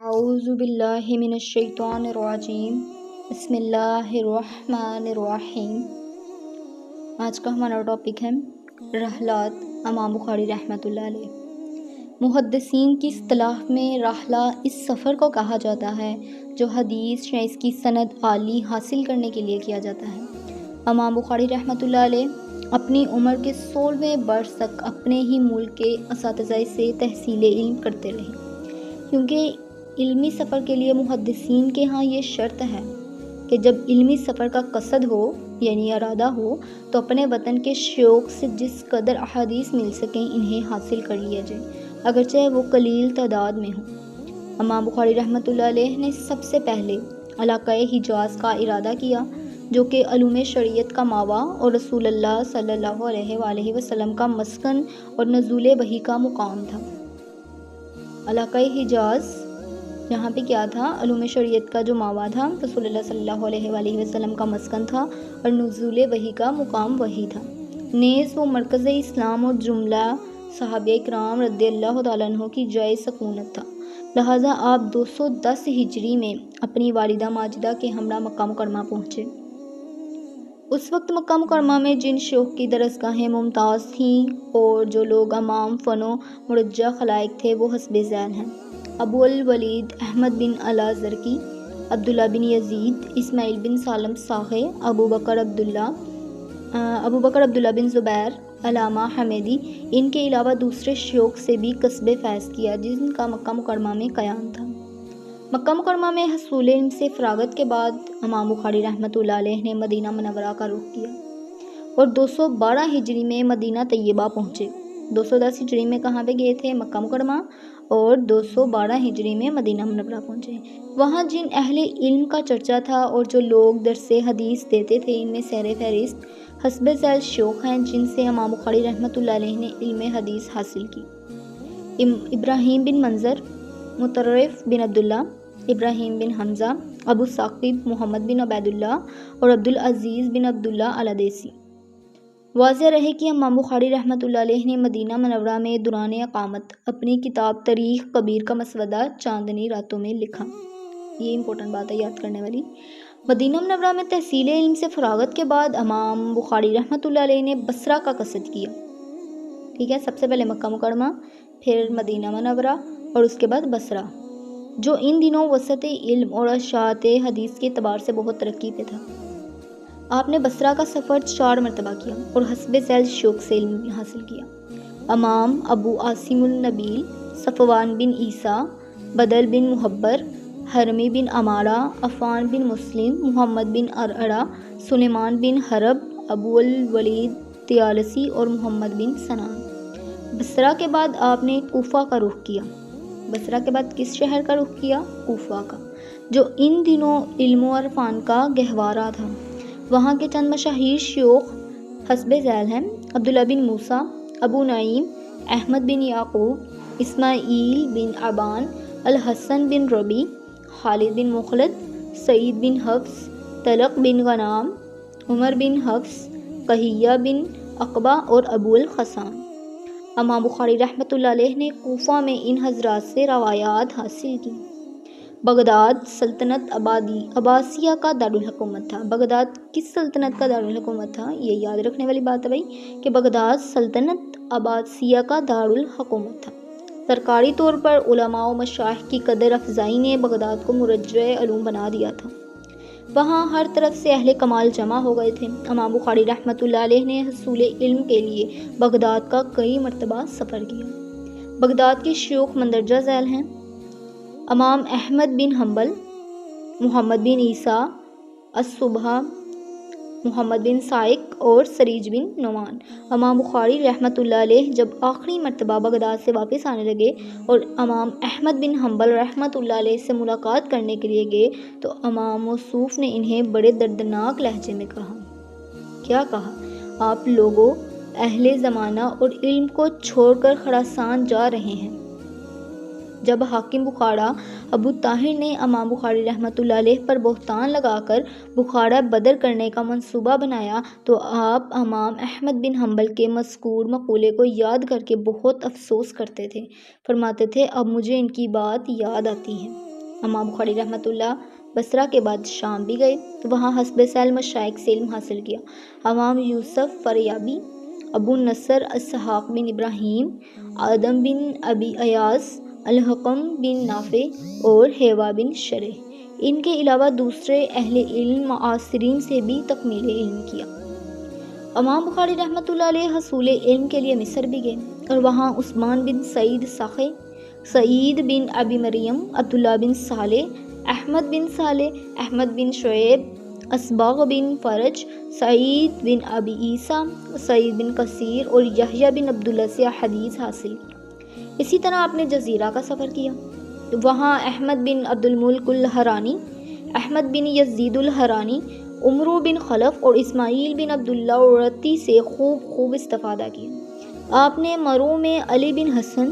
اعوذ باللہ من الشیطان الرجیم بسم اللہ الرحمن الرحیم۔ آج کا ہمارا ٹاپک ہے رحلات امام بخاری رحمۃ اللہ علیہ۔ محدثین کی اصطلاح میں رحلہ اس سفر کو کہا جاتا ہے جو حدیث یا اس کی سند عالی حاصل کرنے کے لیے کیا جاتا ہے۔ امام بخاری رحمۃ اللہ علیہ اپنی عمر کے 16ویں برس تک اپنے ہی ملک کے اساتذہ سے تحصیل علم کرتے رہے، کیونکہ علمی سفر کے لیے محدثین کے ہاں یہ شرط ہے کہ جب علمی سفر کا قصد ہو یعنی ارادہ ہو تو اپنے وطن کے شیوخ سے جس قدر احادیث مل سکیں انہیں حاصل کر لیا جائے، اگرچہ وہ قلیل تعداد میں ہوں۔ امام بخاری رحمۃ اللہ علیہ نے سب سے پہلے علاقۂ حجاز کا ارادہ کیا، جو کہ علوم شریعت کا ماوا اور رسول اللہ صلی اللہ علیہ وآلہ وسلم کا مسکن اور نزول وحی کا مقام تھا۔ علاقۂ حجاز یہاں پہ کیا تھا؟ علوم شریعت کا جو ماوا تھا، رسول اللہ صلی اللہ علیہ وآلہ وسلم کا مسکن تھا اور نزول وحی کا مقام وہی تھا۔ نیز وہ مرکز اسلام اور جملہ صحابہ اکرام رضی اللہ تعالیٰ عنہ کی جائے سکونت تھا، لہٰذا آپ 210 ہجری میں اپنی والدہ ماجدہ کے ہمراہ مکہ مکرمہ پہنچے۔ اس وقت مکہ مکرمہ میں جن شیوخ کی درسگاہیں ممتاز تھیں اور جو لوگ امام فن و مرجع خلائق تھے وہ حسب ذیل ہیں: ابو الولید احمد بن علا زرقی، عبداللہ بن یزید، اسماعیل بن سالم ساغے، ابو بکر عبداللہ بن زبیر، علامہ حمیدی۔ ان کے علاوہ دوسرے شیوخ سے بھی کسب فیض کیا جن کا مکہ مکرمہ میں قیام تھا۔ مکہ مکرمہ میں حصول علم سے فراغت کے بعد امام بخاری رحمۃ اللہ علیہ نے مدینہ منورہ کا رخ کیا اور 212 ہجری میں مدینہ طیبہ پہنچے۔ 210 ہجری میں کہاں پہ گئے تھے؟ مکہ مکرمہ، اور 212 ہجری میں مدینہ منورہ پہنچے۔ وہاں جن اہل علم کا چرچا تھا اور جو لوگ درس حدیث دیتے تھے ان میں سیر فہرست حسب ذیل شیوخ ہیں جن سے امام بخاری رحمۃ اللہ علیہ نے علم حدیث حاصل کی: ابراہیم بن منظر، مطرف بن عبداللہ، ابراہیم بن حمزہ، ابو ثاقب محمد بن عبید اللہ اور عبدالعزیز بن عبداللہ الادیسی۔ واضح رہے کہ امام بخاری رحمۃ اللہ علیہ نے مدینہ منورہ میں دوران اقامت اپنی کتاب تاریخ کبیر کا مسودہ چاندنی راتوں میں لکھا۔ یہ امپورٹنٹ بات ہے یاد کرنے والی۔ مدینہ منورہ میں تحصیل علم سے فراغت کے بعد امام بخاری رحمۃ اللہ علیہ نے بصرہ کا قصد کیا۔ ٹھیک ہے، سب سے پہلے مکہ مکرمہ، پھر مدینہ منورہ اور اس کے بعد بصرہ، جو ان دنوں وسعت علم اور اشاعت حدیث کے اعتبار سے بہت ترقی پہ تھا۔ آپ نے بصرہ کا سفر 4 مرتبہ کیا اور حسب ذیل شیوخ سے علم حاصل کیا: امام ابو عاصم النبیل، صفوان بن عیسیٰ، بدل بن محبر، حرمی بن عمارہ، عفان بن مسلم، محمد بن عرعرہ، سلیمان بن حرب، ابو الولید طیالسی اور محمد بن سنان۔ بصرہ کے بعد آپ نے کوفہ کا رخ کیا۔ بصرہ کے بعد کس شہر کا رخ کیا؟ کوفہ کا، جو ان دنوں علم و عرفان کا گہوارہ تھا۔ وہاں کے چند مشاہیر شیوخ حسب ذیل ہیں: عبداللہ بن موسیٰ، ابو نعیم، احمد بن یعقوب، اسماعیل بن ابان، الحسن بن ربیع، خالد بن مخلد، سعید بن حفص، طلق بن غنام، عمر بن حفص، قہیہ بن عقبہ اور ابو الخسان۔ امام بخاری رحمۃ اللہ علیہ نے کوفہ میں ان حضرات سے روایات حاصل کی۔ بغداد سلطنت عباسیہ کا دارالحکومت تھا۔ بغداد کس سلطنت کا دارالحکومت تھا؟ یہ یاد رکھنے والی بات ہے بھائی کہ بغداد سلطنت عباسیہ کا دارالحکومت تھا۔ سرکاری طور پر علماء و مشائخ کی قدر افزائی نے بغداد کو مرجع علوم بنا دیا تھا۔ وہاں ہر طرف سے اہل کمال جمع ہو گئے تھے۔ امام بخاری رحمۃ اللہ علیہ نے حصول علم کے لیے بغداد کا کئی مرتبہ سفر کیا۔ بغداد کے شیوخ مندرجہ ذیل ہیں: امام احمد بن حنبل، محمد بن عیسیٰ الصبح، محمد بن سائق اور سریج بن نعمان۔ امام بخاری رحمۃ اللہ علیہ جب آخری مرتبہ بغداد سے واپس آنے لگے اور امام احمد بن حنبل رحمۃ اللہ علیہ سے ملاقات کرنے کے لیے گئے تو امام موصوف نے انہیں بڑے دردناک لہجے میں کہا۔ کیا کہا؟ آپ لوگوں اہل زمانہ اور علم کو چھوڑ کر خراسان جا رہے ہیں۔ جب حاکم بخارا ابو طاہر نے امام بخاری رحمۃ اللہ علیہ پر بہتان لگا کر بخارا بدر کرنے کا منصوبہ بنایا تو آپ امام احمد بن حنبل کے مذکور مقولے کو یاد کر کے بہت افسوس کرتے تھے۔ فرماتے تھے اب مجھے ان کی بات یاد آتی ہے۔ امام بخاری رحمۃ اللہ بصرہ کے بعد شام بھی گئے تو وہاں حسب سیل مشائخ سے علم حاصل کیا۔ امام یوسف فریابی، ابو نصر اسحاق بن ابراہیم، آدم بن ابی ایاس، الحکم بن نافع اور حیوا بن شریح، ان کے علاوہ دوسرے اہل علم معاصرین سے بھی تکمیل علم کیا۔ امام بخاری رحمۃ اللہ علیہ حصول علم کے لیے مصر بھی گئے اور وہاں عثمان بن سعید ساخی، سعید بن ابی مریم، عبداللہ بن صالح، احمد بن صالح، احمد بن شعیب، اصباغ بن فرج، سعید بن ابی عیسیٰ، سعید بن کثیر اور یحییٰ بن عبداللہ سے حدیث حاصل کی۔ اسی طرح آپ نے جزیرہ کا سفر کیا، وہاں احمد بن عبد الملک الحرانی، احمد بن یزید الحرانی، عمرو بن خلف اور اسماعیل بن عبداللہ عورتی سے خوب استفادہ کیا۔ آپ نے مرو میں علی بن حسن،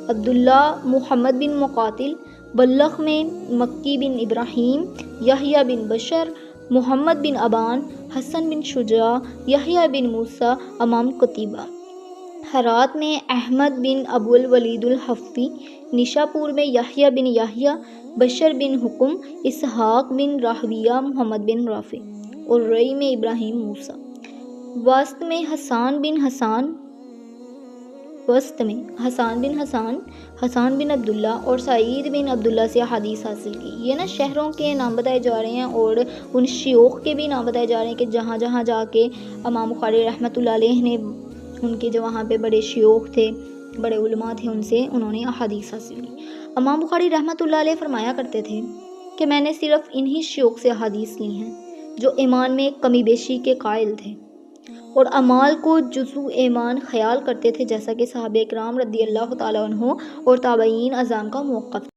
عبداللہ محمد بن مقاتل، بلخ میں مکی بن ابراہیم، یحییٰ بن بشر، محمد بن ابان، حسن بن شجاع، یحییٰ بن موسیٰ امام قتیبہ، ہرات میں احمد بن ابو الولید الحفی، نشاپور میں یحییٰ بن یحییٰ، بشر بن حکم، اسحاق بن راہویہ، محمد بن رافع اور رئی میں ابراہیم موسیٰ، وسط میں حسان بن عبداللہ اور سعید بن عبداللہ سے حدیث حاصل کی۔ یہ نا شہروں کے نام بتائے جا رہے ہیں اور ان شیوخ کے بھی نام بتائے جا رہے ہیں کہ جہاں جہاں جا کے امام بخاری رحمۃ اللہ علیہ نے، ان کے جو وہاں پہ بڑے شیوخ تھے، بڑے علماء تھے، ان سے انہوں نے احادیث حاصل کی۔ امام بخاری رحمۃ اللہ علیہ فرمایا کرتے تھے کہ میں نے صرف انہی شیوخ سے احادیث لی ہیں جو ایمان میں کمی بیشی کے قائل تھے اور اعمال کو جزو ایمان خیال کرتے تھے، جیسا کہ صحابہ کرام رضی اللہ تعالیٰ عنہ اور تابعین اعظام کا موقف